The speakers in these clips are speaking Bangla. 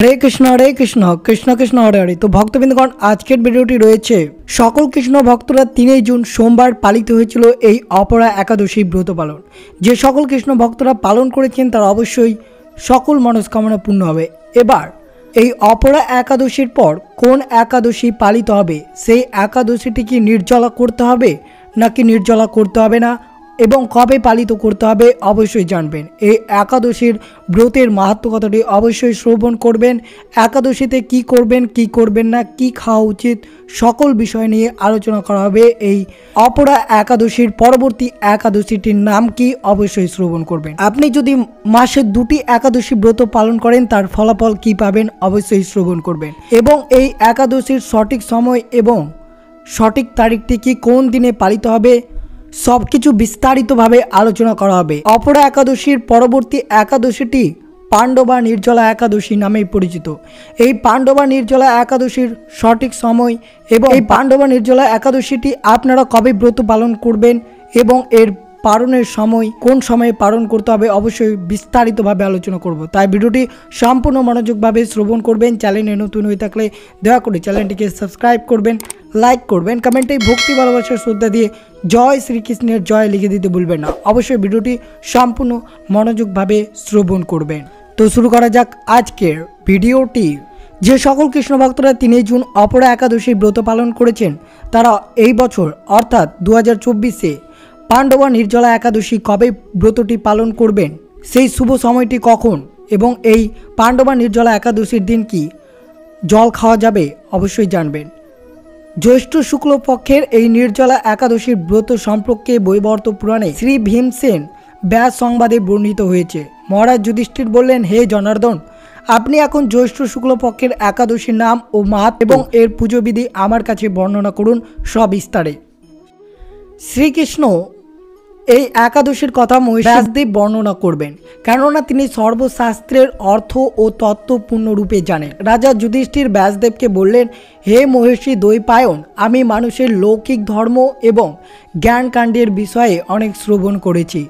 হরে কৃষ্ণ কৃষ্ণ কৃষ্ণ হরে হরে। তো ভক্তবৃন্দগণ, আজকের ভিডিওটি রয়েছে সকল কৃষ্ণ ভক্তরা 3 জুন সোমবার পালিত হয়েছিল এই অপরা একাদশী ব্রত পালন। যে সকল কৃষ্ণ ভক্তরা পালন করেছেন তারা অবশ্যই সকল মনস্কামনা পূর্ণ হবে। এবার এই অপরা একাদশীর পর কোন একাদশী পালিত হবে, সেই একাদশীটি কি নির্জলা করতে হবে নাকি নির্জলা করতে হবে না এবং কবে পালিত করতে হবে অবশ্যই জানবেন। এই একাদশীর ব্রতের মাহাত্ম্য কথাটি অবশ্যই শ্রবণ করবেন। একাদশীতে কি করবেন কি করবেন না, কি খাওয়া উচিত, সকল বিষয় নিয়ে আলোচনা করা হবে। এই অপরা একাদশীর পরবর্তী একাদশীটির নাম কি অবশ্যই শ্রবণ করবেন। আপনি যদি মাসে 2টি একাদশী ব্রত পালন করেন তার ফলাফল কি পাবেন অবশ্যই শ্রবণ করবেন। এবং এই একাদশীর সঠিক সময় এবং সঠিক তারিখটি কি, কোন দিনে পালিত হবে, সবকিছু বিস্তারিতভাবে আলোচনা করা হবে। অপরা একাদশীর পরবর্তী একাদশীটি পাণ্ডবা নির্জলা একাদশী নামেই পরিচিত। এই পাণ্ডবা নির্জলা একাদশীর সঠিক সময় এবং এই পাণ্ডবা নির্জলা একাদশীটি আপনারা কবে ব্রত পালন করবেন এবং এর পালনের সময় কোন সময়ে পালন করতে হবে অবশ্যই বিস্তারিতভাবে আলোচনা করব। তাই ভিডিওটি সম্পূর্ণ মনোযোগভাবে শ্রবণ করবেন। চ্যানেলে নতুন হয়ে থাকলে দয়া করে চ্যানেলটিকে সাবস্ক্রাইব করবেন, লাইক করবেন, কমেন্টে ভক্তি ভালোবাসার শ্রদ্ধা দিয়ে জয় শ্রীকৃষ্ণের জয় লিখে দিতে ভুলবেন না। অবশ্যই ভিডিওটি সম্পূর্ণ মনোযোগভাবে শ্রবণ করবেন। তো শুরু করা যাক আজকের ভিডিওটি। যে সকল কৃষ্ণ ভক্তরা 3 জুন অপরা একাদশী ব্রত পালন করেছেন তারা এই বছর অর্থাৎ 2024-এ পাণ্ডবা নির্জলা একাদশী কবে ব্রতটি পালন করবেন, সেই শুভ সময়টি কখন এবং এই পাণ্ডবা নির্জলা একাদশীর দিন কি জল খাওয়া যাবে অবশ্যই জানবেন। জ্যৈষ্ঠ শুক্লপক্ষের এই নির্জলা একাদশীর ব্রত সম্পর্কে বৈবর্ত পুরাণে শ্রী ভীমসেন ব্যাস সংবাদে বর্ণিত হয়েছে। মহারাজ যুধিষ্ঠির বললেন, হে জনার্দন, আপনি এখন জ্যৈষ্ঠ শুক্লপক্ষের একাদশীর নাম ও মাহাত্ম্য এবং এর পুজোবিধি আমার কাছে বর্ণনা করুন সবিস্তারে। শ্রীকৃষ্ণ এই একাদশীর কথা ব্যাসদেব বর্ণনা করবেন, কেননা তিনি সর্বশাস্ত্রের অর্থ ও তত্ত্ব পূর্ণরূপে জানেন। রাজা যুধিষ্ঠির ব্যাসদেবকে বললেন, হে মহর্ষি দ্বৈপায়ন, আমি মানুষের লৌকিক ধর্ম এবং জ্ঞানকাণ্ডের বিষয়ে অনেক শ্রবণ করেছি।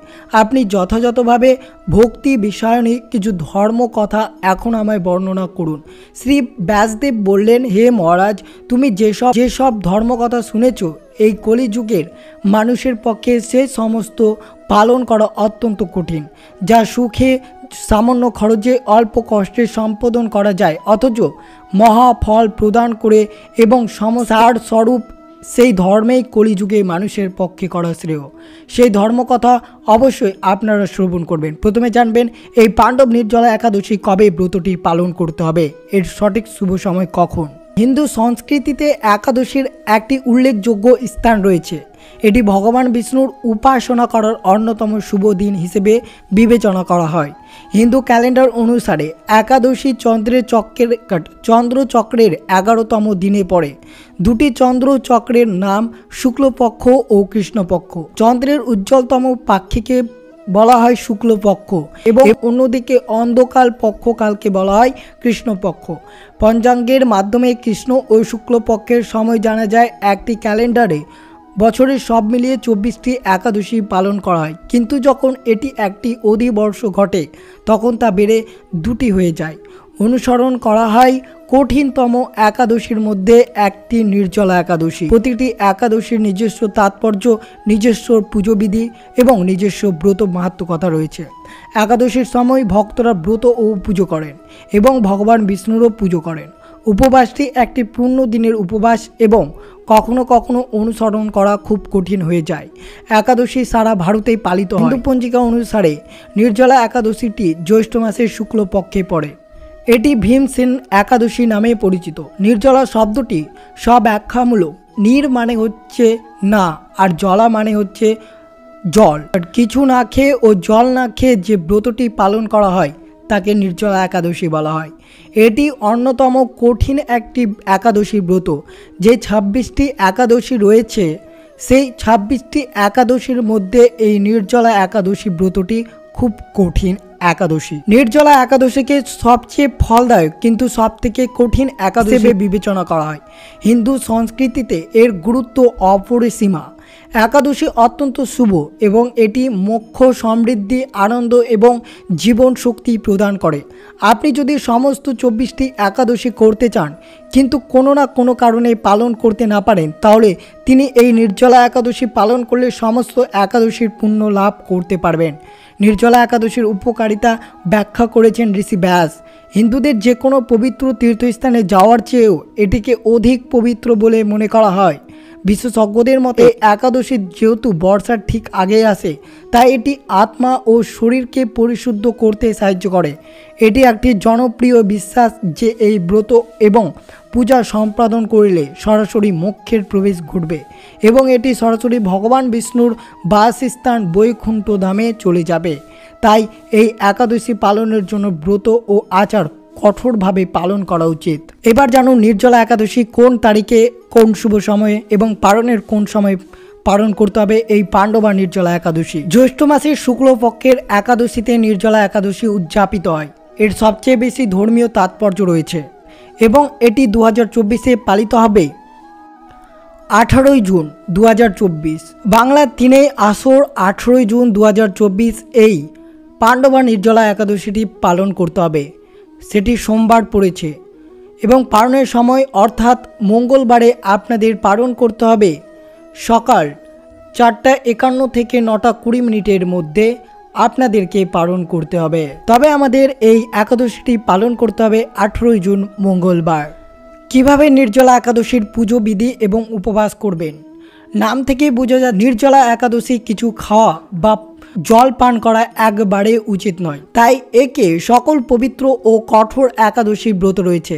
আপনি যথাযথভাবে ভক্তি বিষয়নী কিছু ধর্ম কথা এখন আমায় বর্ণনা করুন। শ্রী ব্যাসদেব বললেন, হে মহারাজ, তুমি যেসব ধর্মকথা শুনেছ এই কলিযুগের মানুষের পক্ষে সে সমস্ত পালন করা অত্যন্ত কঠিন, যা সুখে সামান্য খরচে অল্প কষ্টে সম্পাদন করা যায়, অথচ মহাফল প্রদান করে এবং সমসার স্বরূপ সেই ধর্মেই কলিযুগে মানুষের পক্ষে করা শ্রেয়। সেই ধর্মকথা অবশ্যই আপনারা শ্রবণ করবেন। প্রথমে জানবেন এই পাণ্ডব নির্জলা একাদশী কবে ব্রতটি পালন করতে হবে, এর সঠিক শুভ সময় কখন। হিন্দু সংস্কৃতিতে একাদশীর একটি উল্লেখযোগ্য স্থান রয়েছে। এটি ভগবান বিষ্ণুর উপাসনা করার অন্যতম শুভ দিন হিসেবে বিবেচনা করা হয়। হিন্দু ক্যালেন্ডার অনুসারে একাদশী চন্দ্রচক্রের 11তম দিনে পড়ে। 2টি চন্দ্রচক্রের নাম শুক্লপক্ষ ও কৃষ্ণপক্ষ। চন্দ্রের উজ্জ্বলতম পাক্ষিকে বলা হয় শুক্লপক্ষ এবং অন্যদিকে অন্ধকার পক্ষকালকে বলা হয় কৃষ্ণপক্ষ। পঞ্চাঙ্গের মাধ্যমে কৃষ্ণ ও শুক্লপক্ষের সময় জানা যায়। একটি ক্যালেন্ডারে বছরের সব মিলিয়ে 24টি একাদশী পালন করা হয়, কিন্তু যখন এটি একটি অধিবর্ষ ঘটে তখন তা বেড়ে 2টি হয়ে যায়। অনুসরণ করা হয় কঠিনতম একাদশীর মধ্যে একটি নির্জলা একাদশী। প্রতিটি একাদশীর নিজস্ব তাৎপর্য, নিজস্ব পুজোবিধি এবং নিজস্ব ব্রত মাহাত্ম্য কথা রয়েছে। একাদশীর সময় ভক্তরা ব্রত ও পুজো করেন এবং ভগবান বিষ্ণুরও পুজো করেন। উপবাসটি একটি পূর্ণ দিনের উপবাস এবং কখনো কখনো অনুসরণ করা খুব কঠিন হয়ে যায়। একাদশী সারা ভারতেই পালিত হয়। হিন্দু পঞ্জিকা অনুসারে নির্জলা একাদশীটি জ্যৈষ্ঠ মাসের শুক্লপক্ষে পড়ে। এটি ভীমসেন একাদশী নামে পরিচিত। নির্জলা শব্দটি স্বব্যাখ্যামূলক। নির মানে হচ্ছে না আর জলা মানে হচ্ছে জল। কিছু না খেয়ে ও জল না খেয়ে যে ব্রতটি পালন করা হয় তাকে নির্জলা একাদশী বলা হয়। এটি অন্যতম কঠিন একটি একাদশী ব্রত। যে 26টি একাদশী রয়েছে সেই 26টি একাদশীর মধ্যে এই নির্জলা একাদশী ব্রতটি খুব কঠিন একাদশী। নির্জলা একাদশীকে সবচেয়ে ফলদায়ক কিন্তু সবথেকে কঠিন একাদশী বিবেচনা করা হয়। হিন্দু সংস্কৃতিতে এর গুরুত্ব অপরিসীমা। একাদশী অত্যন্ত শুভ এবং এটি মোক্ষ, সমৃদ্ধি, আনন্দ এবং জীবন শক্তি প্রদান করে। আপনি যদি সমস্ত 24টি একাদশী করতে চান কিন্তু কোনো না কোনো কারণে পালন করতে না পারেন, তাহলে তিনি এই নির্জলা একাদশী পালন করলে সমস্ত একাদশীর পুণ্য লাভ করতে পারবেন। নির্জলা একাদশীর উপকারিতা ব্যাখ্যা করেছেন ঋষি ব্যাস। হিন্দুদের যে কোনো পবিত্র তীর্থস্থানে যাওয়ার চেয়েও এটিকে অধিক পবিত্র বলে মনে করা হয়। বিশেষজ্ঞদের মতে একাদশী যেহেতু বর্ষার ঠিক আগে আসে, তাই এটি আত্মা ও শরীরকে পরিশুদ্ধ করতে সাহায্য করে। এটি একটি জনপ্রিয় বিশ্বাস যে এই ব্রত এবং পূজা সম্পাদন করলে সরাসরি মোক্ষের প্রবেশ ঘটবে এবং এটি সরাসরি ভগবান বিষ্ণুর বাসস্থান বৈকুণ্ঠ ধামে চলে যাবে। তাই এই একাদশী পালনের জন্য ব্রত ও আচার কঠোরভাবে পালন করা উচিত। এবার জানুন নির্জলা একাদশী কোন তারিখে, কোন শুভ সময়ে এবং পালনের কোন সময় পালন করতে হবে। এই পাণ্ডবা নির্জলা একাদশী জ্যৈষ্ঠ মাসের শুক্লপক্ষের একাদশীতে নির্জলা একাদশী উদযাপিত হয়। এর সবচেয়ে বেশি ধর্মীয় তাৎপর্য রয়েছে এবং এটি 2024-এ পালিত হবে 18 জুন 2024। বাংলার 3 আসর 18 জুন 2024 এই পাণ্ডবা নির্জলা একাদশীটি পালন করতে হবে। সেটি সোমবার পড়েছে এবং পালনের সময় অর্থাৎ মঙ্গলবারে আপনাদের পালন করতে হবে সকাল 4:51 থেকে 9:20 মধ্যে আপনাদেরকে পালন করতে হবে। তবে আমাদের এই একাদশীটি পালন করতে হবে 18 জুন মঙ্গলবার। কিভাবে নির্জলা একাদশীর পুজো বিধি এবং উপবাস করবেন? নাম থেকে বোঝা যায় নির্জলা একাদশী কিছু খাওয়া বা জল পান করা একবারে উচিত নয়। তাই একে সকল পবিত্র ও কঠোর একাদশী ব্রত রয়েছে।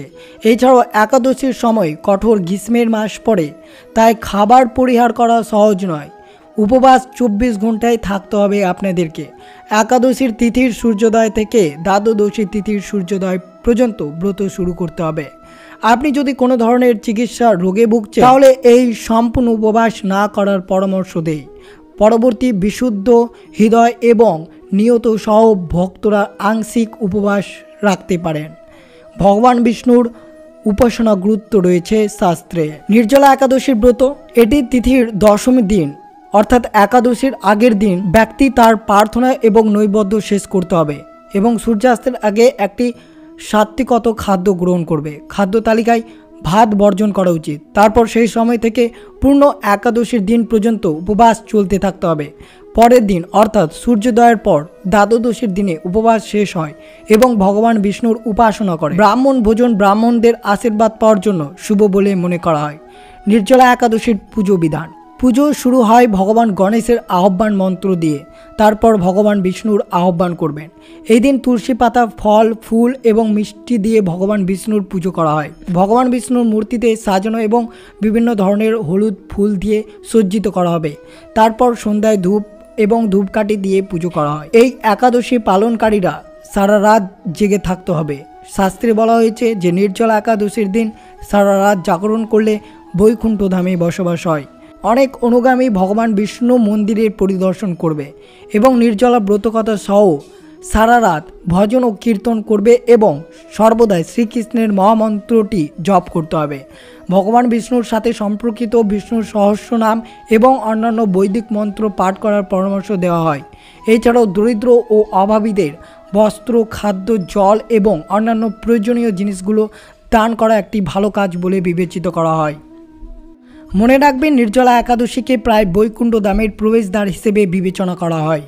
এছাড়াও একাদশীর সময় কঠোর গ্রীষ্মের মাস পড়ে, তাই খাবার পরিহার করা সহজ নয়। উপবাস 24 ঘন্টায় থাকতে হবে আপনাদেরকে। একাদশীর তিথির সূর্যোদয় থেকে দ্বাদশী তিথির সূর্যোদয় পর্যন্ত ব্রত শুরু করতে হবে। আপনি যদি কোনো ধরনের চিকিৎসা রোগে ভুগছেন তাহলে এই সম্পূর্ণ উপবাস না করার পরামর্শ দেই। পরবর্তী বিশুদ্ধ হৃদয় এবং নিয়ত সহ ভক্তরা আংশিক উপবাস রাখতে পারেন। ভগবান বিষ্ণুর উপাসনা গুরুত্ব রয়েছে শাস্ত্রে। নির্জলা একাদশীর ব্রত এটি তিথির দশমী দিন অর্থাৎ একাদশীর আগের দিন ব্যক্তি তার প্রার্থনা এবং নৈবেদ্য শেষ করতে হবে এবং সূর্যাস্তের আগে একটি সাত্ত্বিকত খাদ্য গ্রহণ করবে। খাদ্য তালিকায় ভাত বর্জন করা উচিত। তারপর সেই সময় থেকে পূর্ণ একাদশীর দিন পর্যন্ত উপবাস চলতে থাকতে হবে। পরের দিন অর্থাৎ সূর্যোদয়ের পর দ্বাদশীর দিনে উপবাস শেষ হয় এবং ভগবান বিষ্ণুর উপাসনা করে। ব্রাহ্মণ ভোজন ব্রাহ্মণদের আশীর্বাদ পাওয়ার জন্য শুভ বলে মনে করা হয়। নির্জলা একাদশীর পুজো বিধান। পুজো শুরু হয় ভগবান গণেশের আহ্বান মন্ত্র দিয়ে, তারপর ভগবান বিষ্ণুর আহ্বান করবেন। এই দিন তুলসী পাতা, ফল, ফুল এবং মিষ্টি দিয়ে ভগবান বিষ্ণুর পুজো করা হয়। ভগবান বিষ্ণুর মূর্তিতে সাজানো এবং বিভিন্ন ধরনের হলুদ ফুল দিয়ে সজ্জিত করা হবে। তারপর সন্ধ্যায় ধূপ এবং ধূপকাঠি দিয়ে পুজো করা হয়। এই একাদশী পালনকারীরা সারা রাত জেগে থাকতে হবে। শাস্ত্রে বলা হয়েছে যে নির্জলা একাদশীর দিন সারা রাত জাগরণ করলে বৈকুণ্ঠ ধামে বসবাস হয়। অনেক অনুগামী ভগবান বিষ্ণু মন্দিরের পরিদর্শন করবে এবং নির্জলা ব্রতকথা সহ সারা রাত ভজন ও কীর্তন করবে এবং সর্বদাই শ্রীকৃষ্ণের মহামন্ত্রটি জপ করতে হবে। ভগবান বিষ্ণুর সাথে সম্পর্কিত বিষ্ণুর সহস্রনাম এবং অন্যান্য বৈদিক মন্ত্র পাঠ করার পরামর্শ দেওয়া হয়। এছাড়াও দরিদ্র ও অভাবীদের বস্ত্র, খাদ্য, জল এবং অন্যান্য প্রয়োজনীয় জিনিসগুলো দান করা একটি ভালো কাজ বলে বিবেচিত করা হয়। মনে রাখবেন নির্জলা একাদশীকে প্রায় বৈকুণ্ঠ ধামের প্রবেশদ্বার হিসেবে বিবেচনা করা হয়।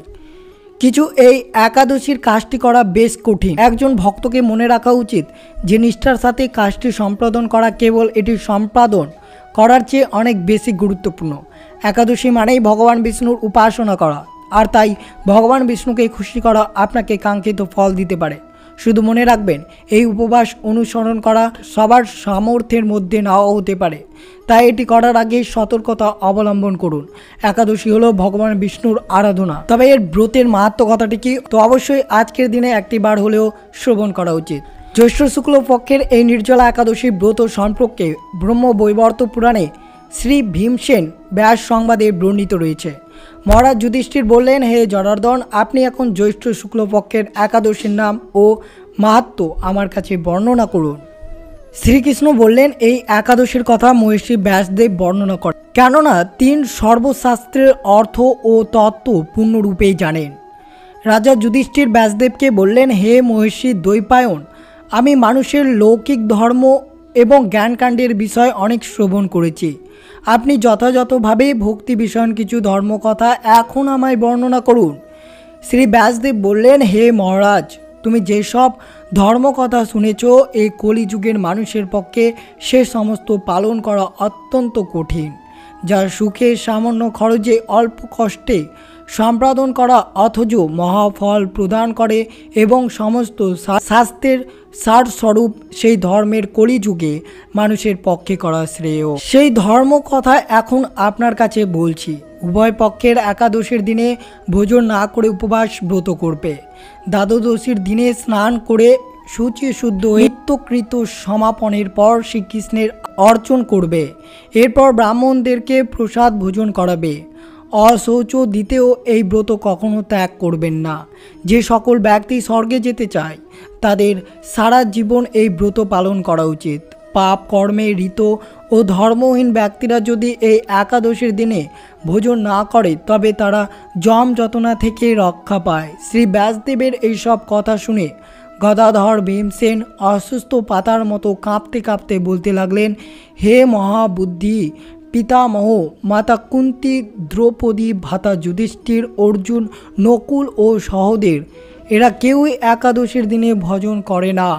কিছু এই একাদশীর কাজটি করা বেশ কঠিন। একজন ভক্তকে মনে রাখা উচিত যে নিষ্ঠার সাথে কাজটি সম্পাদন করা কেবল এটি সম্পাদন করার চেয়ে অনেক বেশি গুরুত্বপূর্ণ। একাদশী মানেই ভগবান বিষ্ণুর উপাসনা করা, আর তাই ভগবান বিষ্ণুকে খুশি করা আপনাকে কাঙ্ক্ষিত ফল দিতে পারে। শুধু মনে রাখবেন এই উপবাস অনুসরণ করা সবার সামর্থ্যের মধ্যে নাও হতে পারে, তাই এটি করার আগে সতর্কতা অবলম্বন করুন। একাদশী হলো ভগবান বিষ্ণুর আরাধনা, তবে এর ব্রতের মাহাত্ম্য কথাটি কি তো অবশ্যই আজকের দিনে একটি বার হলেও শ্রবণ করা উচিত। জ্যৈষ্ঠ শুক্ল পক্ষের এই নির্জলা একাদশী ব্রত সম্পর্কে ব্রহ্মবৈবর্ত পুরাণে শ্রী ভীমসেন ব্যাস সংবাদে বর্ণিত রয়েছে। মহারাজ যুধিষ্ঠির বললেন, হে জনার্দন, আপনি এখন জ্যৈষ্ঠ শুক্লপক্ষের একাদশীর নাম ও মাহাত্ম্য আমার কাছে বর্ণনা করুন। শ্রীকৃষ্ণ বললেন এই একাদশীর কথা মহর্ষি ব্যাসদেব বর্ণনা করেন, কেননা তিনি সর্বশাস্ত্রের অর্থ ও তত্ত্ব পূর্ণরূপেই জানেন। রাজা যুধিষ্ঠির ব্যাসদেবকে বললেন, হে মহর্ষি দ্বৈপায়ন, আমি মানুষের লৌকিক ধর্ম এবং জ্ঞানকাণ্ডের বিষয় অনেক শ্রবণ করেছি। আপনি যথাযথভাবে ভক্তি বিষয়ন কিছু ধর্মকথা এখন আমায় বর্ণনা করুন। শ্রী ব্যাসদেব বললেন, হে মহারাজ, তুমি যেসব ধর্মকথা শুনেছ এই কলিযুগের মানুষের পক্ষে সে সমস্ত পালন করা অত্যন্ত কঠিন, যা সুখে সামান্য খরচে অল্প কষ্টে সম্পাদন করা অথচ মহাফল প্রদান করে এবং সমস্ত শাস্ত্রের সারস্বরূপ সেই ধর্মের কলিযুগে মানুষের পক্ষে করা শ্রেয়। সেই ধর্ম কথা এখন আপনার কাছে বলছি। উভয় পক্ষের একাদশীর দিনে ভোজন না করে উপবাস ব্রত করবে। দ্বাদশীর দিনে স্নান করে শুচি শুদ্ধ নিত্যকৃত সমাপনের পর শ্রীকৃষ্ণের অর্চন করবে। এরপর ব্রাহ্মণদেরকে প্রসাদ ভোজন করাবে। অশৌচ দিতেও এই ব্রত কখনো ত্যাগ করবেন না। যে সকল ব্যক্তি স্বর্গে যেতে চায় তাদের সারা জীবন এই ব্রত পালন করা উচিত। পাপ কর্মে ঋত ও ধর্মহীন ব্যক্তিরা যদি এই একাদশীর দিনে ভোজন না করে তবে তারা যম যতনা থেকে রক্ষা পায়। শ্রী ব্যাসদেবের এইসব কথা শুনে গদাধর ভীমসেন অসুস্থ পাতার মতো কাঁপতে কাঁপতে বলতে লাগলেন, হে মহাবুদ্ধি পিতামহ, মাতা কুন্তি, দ্রৌপদী, ভ্রাতা যুধিষ্ঠির, অর্জুন, নকুল ও সহদেব এরা কেউই একাদশীর দিনে ভোজন করে না।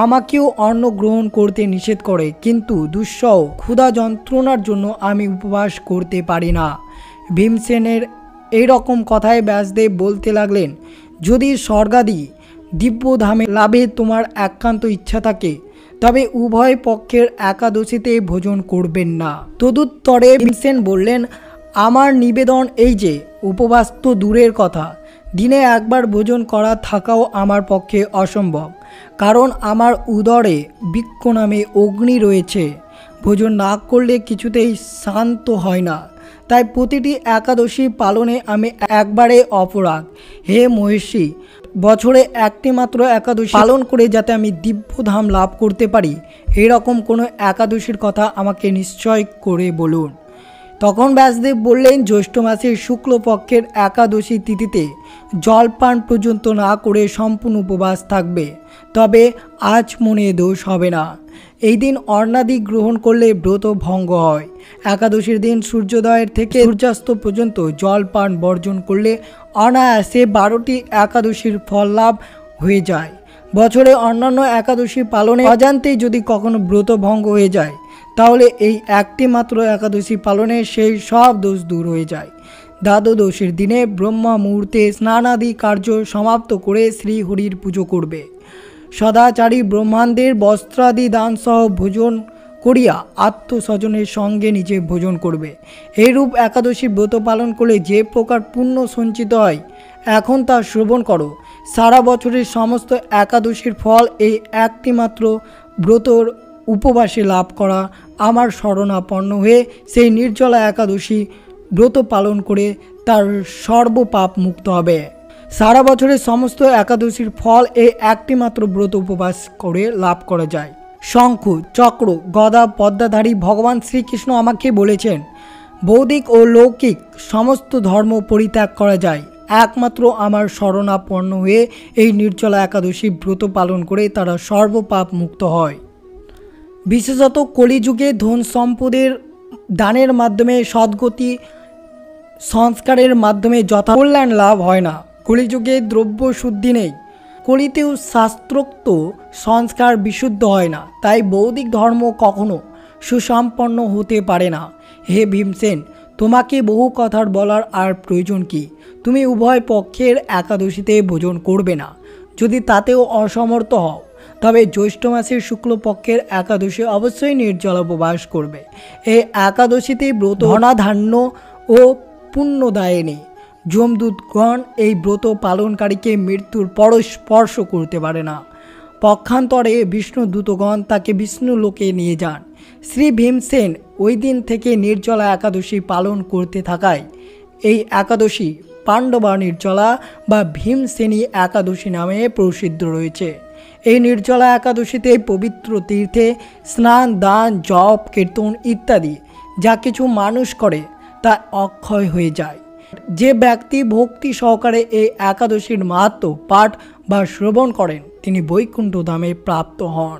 আমাকেও অন্ন গ্রহণ করতে নিষেধ করে, কিন্তু দুঃসহ ক্ষুধা যন্ত্রণার জন্য আমি উপবাস করতে পারি না। ভীমসেনের এইরকম কথায় ব্যাসদেব বলতে লাগলেন, যদি স্বর্গাদি দিব্যধামে লাভে তোমার একান্ত ইচ্ছা থাকে তবে উভয় পক্ষের একাদশীতে ভোজন করবেন না। তদুত্তরে ভীমসেন বললেন, আমার নিবেদন এই যে উপবাস তো দূরের কথা, দিনে একবার ভোজন করা থাকাও আমার পক্ষে অসম্ভব, কারণ আমার উদরে বৃক্ষ নামে অগ্নি রয়েছে। ভোজন না করলে কিছুতেই শান্ত হয় না, তাই প্রতিটি একাদশী পালনে আমি একবারে অপরাগ। হে মহর্ষি, বছরে একটি মাত্র একাদশী পালন করে যাতে আমি দিব্যধাম লাভ করতে পারি এরকম কোনো একাদশীর কথা আমাকে নিশ্চয় করে বলুন। তখন ব্যাসদেব বললেন, জ্যৈষ্ঠ মাসের শুক্লপক্ষের একাদশী তিথিতে জলপান পর্যন্ত না করে সম্পূর্ণ উপবাস থাকবে, তবে আজ মনে দোষ হবে না। এই দিন অন্নাদি গ্রহণ করলে ব্রত ভঙ্গ হয়। একাদশীর দিন সূর্যোদয়ের থেকে সূর্যাস্ত পর্যন্ত জলপান বর্জন করলে অনায়াসে 12টি একাদশীর ফল লাভ হয়ে যায়। বছরে অন্যান্য একাদশী পালনে অজান্তেই যদি কখনো ব্রত ভঙ্গ হয়ে যায় তাহলে এই একটি মাত্র একাদশী পালনে সেই সব দোষ দূর হয়ে যায়। দ্বাদশীর দিনে ব্রহ্মা মুহূর্তে স্নানাদি কার্য সমাপ্ত করে শ্রীহরির পুজো করবে। সদাচারী ব্রহ্মাণ্ডের বস্ত্রাদি দানসহ ভোজন করিয়া আত্মস্বজনের সঙ্গে নিজে ভোজন করবে। এইরূপ একাদশী ব্রত পালন করলে যে প্রকার পুণ্য সঞ্চিত হয় এখন তা শ্রবণ করো। সারা বছরের সমস্ত একাদশীর ফল এই একটি মাত্র ব্রতর উপবাসে লাভ করা। আমার শরণাপন্ন হয়ে সেই নির্জলা একাদশী ব্রত পালন করে তার সর্বপাপ মুক্ত হবে। সারা বছরের সমস্ত একাদশীর ফল এই একটি মাত্র ব্রত উপবাস করে লাভ করা যায়। শঙ্খ, চক্র, গদা পদ্মাধারী ভগবান শ্রীকৃষ্ণ আমাকে বলেছেন, বৌদ্ধিক ও লৌকিক সমস্ত ধর্ম পরিত্যাগ করা যায় একমাত্র আমার শরণাপন্ন হয়ে এই নির্জলা একাদশী ব্রত পালন করে তারা সর্বপাপ মুক্ত হয়। বিশেষত কলিযুগে ধন সম্পদের দানের মাধ্যমে সদ্গতি সংস্কারের মাধ্যমে যথা কল্যাণ লাভ হয় না। কলিযুগে দ্রব্য শুদ্ধি নেই, কলিতেও শাস্ত্রোক্ত সংস্কার বিশুদ্ধ হয় না, তাই বৌদ্ধিক ধর্ম কখনো সুসম্পন্ন হতে পারে না। হে ভীমসেন, তোমাকে বহু কথার বলার আর প্রয়োজন কি? তুমি উভয় পক্ষের একাদশীতে ভোজন করবে না। যদি তাতেও অসমর্থ হও তবে জ্যৈষ্ঠ মাসের শুক্লপক্ষের একাদশী অবশ্যই নির্জলা উপবাস করবে। এই একাদশীতে ব্রত ধনাধান্য ও পুণ্যদায়িনী। যমদূতগণ এই ব্রত পালনকারীকে মৃত্যুর পরও স্পর্শ করতে পারে না। পক্ষান্তরে বিষ্ণুদূতগণ তাকে বিষ্ণু লোকে নিয়ে যান। শ্রী ভীমসেন ওই দিন থেকে নির্জলা একাদশী পালন করতে থাকায় এই একাদশী পাণ্ডবা নির্জলা বা ভীমসেনী একাদশী নামে প্রসিদ্ধ রয়েছে। এই নির্জলা একাদশীতে পবিত্র তীর্থে স্নান, দান, জপ, কীর্তন ইত্যাদি যা কিছু মানুষ করে তা অক্ষয় হয়ে যায়। যে ব্যক্তি ভক্তি সহকারে এই একাদশীর মাহাত্ম্য পাঠ বা শ্রবণ করেন তিনি বৈকুণ্ঠ ধামে প্রাপ্ত হন।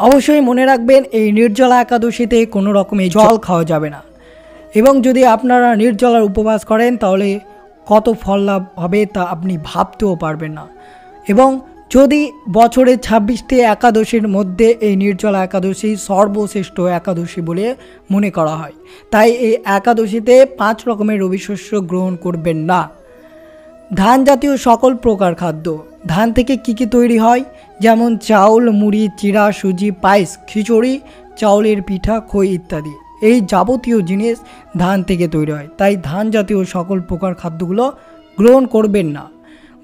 অবশ্যই মনে রাখবেন, এই নির্জলা একাদশীতে কোনো রকমের জল খাওয়া যাবে না, এবং যদি আপনারা নির্জলার উপবাস করেন তাহলে কত ফল লাভ হবে তা আপনি ভাবতেও পারবেন না। এবং যদি বছরে 26টি একাদশীর মধ্যে এই নির্জলা একাদশী সর্বশ্রেষ্ঠ একাদশী বলে মনে করা হয়, তাই এই একাদশীতে 5 রকমের রবি শস্য গ্রহণ করবেন না। ধান জাতীয় সকল প্রকার খাদ্য, ধান থেকে কী তৈরি হয়, যেমন চাউল, মুড়ি, চিড়া, সুজি, পায়েস, খিচুড়ি, চাউলের পিঠা, খই ইত্যাদি, এই যাবতীয় জিনিস ধান থেকে তৈরি হয়, তাই ধান জাতীয় সকল প্রকার খাদ্যগুলো গ্রহণ করবেন না।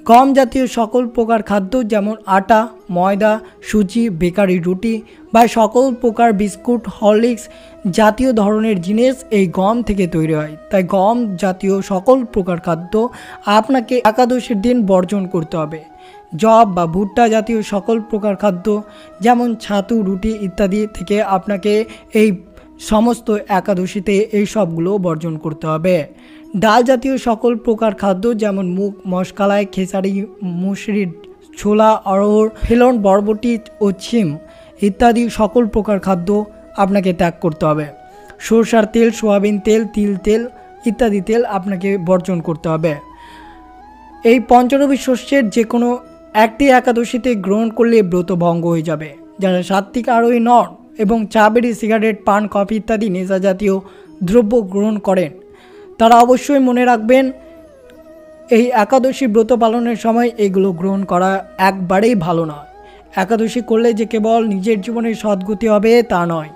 গম জাতীয় সকল প্রকার খাদ্য যেমন আটা, ময়দা, সুজি, বেকারি রুটি বা সকল প্রকার বিস্কুট, হরলিক্স জাতীয় ধরনের জিনিস এই গম থেকে তৈরি হয়, তাই গম জাতীয় সকল প্রকার খাদ্য আপনাকে একাদশীর দিন বর্জন করতে হবে। জব বা ভুট্টা জাতীয় সকল প্রকার খাদ্য যেমন ছাতু, রুটি ইত্যাদি থেকে আপনাকে এই সমস্ত একাদশীতে এই সবগুলো বর্জন করতে হবে। ডাল জাতীয় সকল প্রকার খাদ্য যেমন মুগ, মশকালাই, খেসারি, মুসুরি, ছোলা, অড়হর, ফেলন, বরবটি ও ছিম ইত্যাদি সকল প্রকার খাদ্য আপনাকে ত্যাগ করতে হবে। সরষার তেল, সোয়াবিন তেল, তিল তেল ইত্যাদি তেল আপনাকে বর্জন করতে হবে। এই পঞ্চরবি শস্যের যে কোনো একটি একাদশীতে গ্রহণ করলে ব্রত ভঙ্গ হয়ে যাবে। যারা সাত্ত্বিক আরোহী নন এবং চা, বিড়ি, সিগারেট, পান, কফি ইত্যাদি নেশা জাতীয় দ্রব্য গ্রহণ করেন তারা অবশ্যই মনে রাখবেন, এই একাদশী ব্রত পালনের সময় এগুলো গ্রহণ করা একবারেই ভালো নয়। একাদশী করলে যে কেবল নিজের জীবনে সদ্গতি হবে তা নয়,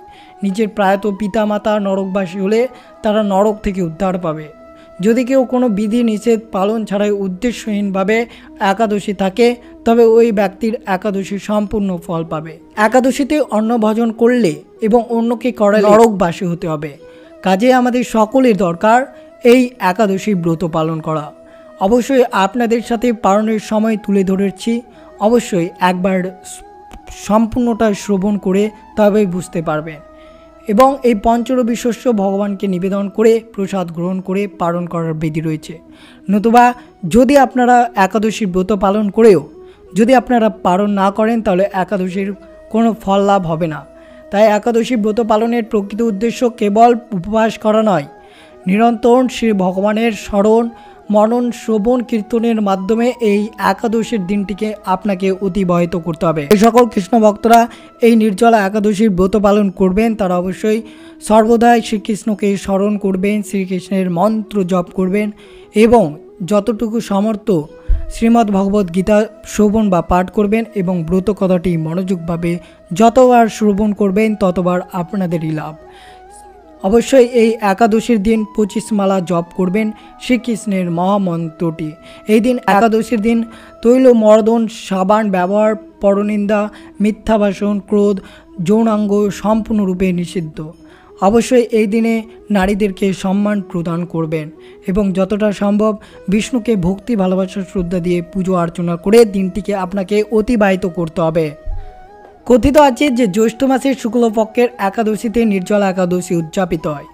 নিজের প্রয়াত পিতামাতা নরকবাসী হলে তারা নরক থেকে উদ্ধার পাবে। যদি কেউ কোনো বিধি নিষেধ পালন ছাড়াই উদ্দেশ্যহীনভাবে একাদশী থাকে তবে ওই ব্যক্তির একাদশী সম্পূর্ণ ফল পাবে। একাদশীতে অন্ন ভোজন করলে এবং অন্যকে করালে নরকবাসী হতে হবে। কাজে আমাদের সকলের দরকার এই একাদশী ব্রত পালন করা। অবশ্যই আপনাদের সাথে পালনের সময় তুলে ধরেছি, অবশ্যই একবার সম্পূর্ণটা শ্রবণ করে তবেই বুঝতে পারবেন। এবং এই পঞ্চরবি শস্য ভগবানকে নিবেদন করে প্রসাদ গ্রহণ করে পালন করার বিধি রয়েছে। নতুবা যদি আপনারা একাদশীর ব্রত পালন করেও যদি আপনারা পালন না করেন তাহলে একাদশীর কোনো ফল লাভ হবে না। তাই একাদশী ব্রত পালনের প্রকৃত উদ্দেশ্য কেবল উপবাস করা নয়, নিরন্তর শ্রী ভগবানের স্মরণ, মনন, শ্রবণ, কীর্তনের মাধ্যমে এই একাদশীর দিনটিকে আপনাকে অতিবাহিত করতে হবে। এই সকল কৃষ্ণ ভক্তরা এই নির্জলা একাদশীর ব্রত পালন করবেন তারা অবশ্যই সর্বদাই শ্রীকৃষ্ণকে স্মরণ করবেন, শ্রীকৃষ্ণের মন্ত্র জপ করবেন এবং যতটুকু সামর্থ্য শ্রীমদ্ ভগবদ্ গীতা শ্রবণ বা পাঠ করবেন এবং ব্রত কথাটি মনোযোগভাবে যতবার শ্রবণ করবেন ততবার আপনাদেরই লাভ। অবশ্যই এই একাদশীর দিন 25 মালা জপ করবেন শ্রীকৃষ্ণের মহামন্ত্রটি। এই দিন একাদশীর দিন তৈল, মর্দন, সাবান ব্যবহার, পরনিন্দা, মিথ্যা ভাষণ, ক্রোধ, যৌনাঙ্গ সম্পূর্ণরূপে নিষিদ্ধ। অবশ্যই এই দিনে নারীদেরকে সম্মান প্রদান করবেন এবং যতটা সম্ভব বিষ্ণুকে ভক্তি, ভালোবাসা, শ্রদ্ধা দিয়ে পুজো অর্চনা করে দিনটিকে আপনাকে অতিবাহিত করতে হবে। কথিত আছে যে জ্যৈষ্ঠ মাসের শুক্লপক্ষের একাদশীতে নির্জলা একাদশী উদযাপিত হয়।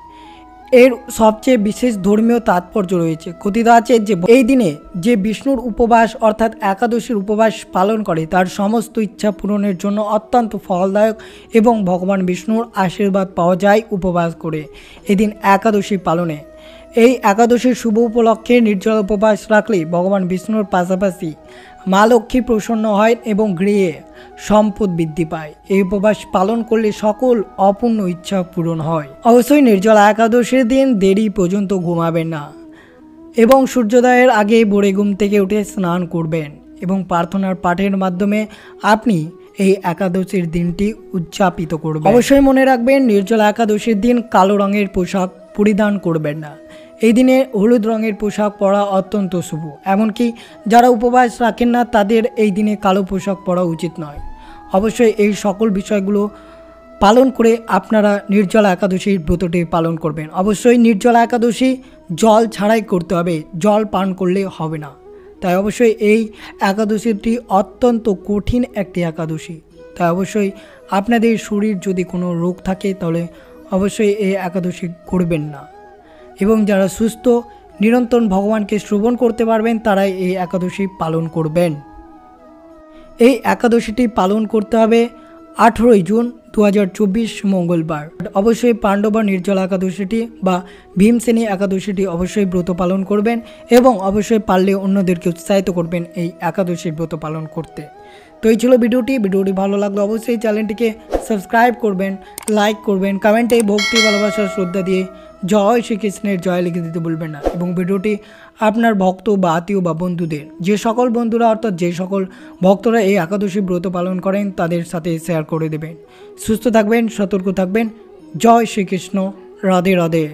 এর সবচেয়ে বিশেষ ধর্মীয় তাৎপর্য রয়েছে। কথিত আছে যে এই দিনে যে বিষ্ণুর উপবাস অর্থাৎ একাদশীর উপবাস পালন করে তার সমস্ত ইচ্ছা পূরণের জন্য অত্যন্ত ফলদায়ক এবং ভগবান বিষ্ণুর আশীর্বাদ পাওয়া যায় উপবাস করে এদিন একাদশী পালনে। এই একাদশীর শুভ উপলক্ষে নির্জলা উপবাস রাখলে ভগবান বিষ্ণুর পাশাপাশি মা লক্ষ্মী প্রসন্ন হয় এবং গৃহে সম্পদ বৃদ্ধি পায়। এই উপবাস পালন করলে সকল অপূর্ণ ইচ্ছা পূরণ হয়। অবশ্যই নির্জলা একাদশীর দিন দেরি পর্যন্ত ঘুমাবেন না এবং সূর্যোদয়ের আগে ভোরে ঘুম থেকে উঠে স্নান করবেন এবং প্রার্থনার পাঠের মাধ্যমে আপনি এই একাদশীর দিনটি উদযাপিত করবেন। অবশ্যই মনে রাখবেন, নির্জলা একাদশীর দিন কালো রঙের পোশাক পরিধান করবেন না। এই দিনে হলুদ রঙের পোশাক পরা অত্যন্ত শুভ। এমনকি যারা উপবাস রাখেন না তাদের এই দিনে কালো পোশাক পরা উচিত নয়। অবশ্যই এই সকল বিষয়গুলো পালন করে আপনারা নির্জলা একাদশীর ব্রতটি পালন করবেন। অবশ্যই নির্জলা একাদশী জল ছাড়াই করতে হবে, জল পান করলে হবে না। তাই অবশ্যই এই একাদশীটি অত্যন্ত কঠিন একটি একাদশী। তাই অবশ্যই আপনাদের শরীর যদি কোনো রোগ থাকে তাহলে অবশ্যই এই একাদশী করবেন না, এবং যারা সুস্থ নিরন্তর ভগবানকে শ্রবণ করতে পারবেন তারাই এই একাদশী পালন করবেন। এই একাদশীটি পালন করতে হবে 18 জুন 2024 মঙ্গলবার। অবশ্যই পাণ্ডব নির্জলা একাদশীটি বা ভীমসেনী একাদশীটি অবশ্যই ব্রত পালন করবেন এবং অবশ্যই পারলে অন্যদেরকে উৎসাহিত করবেন এই একাদশীর ব্রত পালন করতে। তো এই ছিল ভিডিওটি ভালো লাগলে অবশ্যই চ্যানেলটিকে সাবস্ক্রাইব করবেন, লাইক করবেন, কমেন্টে ভক্তি ভালোবাসার শ্রদ্ধা দিয়ে জয় শ্রীকৃষ্ণের জয় লিখে দিতে ভুলবেন না, এবং ভিডিওটি আপনার ভক্ত বা আত্মীয় বা বন্ধুদের, যে সকল বন্ধুরা অর্থাৎ যে সকল ভক্তরা এই একাদশী ব্রত পালন করেন তাদের সাথে শেয়ার করে দেবেন। সুস্থ থাকবেন, সতর্ক থাকবেন। জয় শ্রীকৃষ্ণ, রাধে রাধে।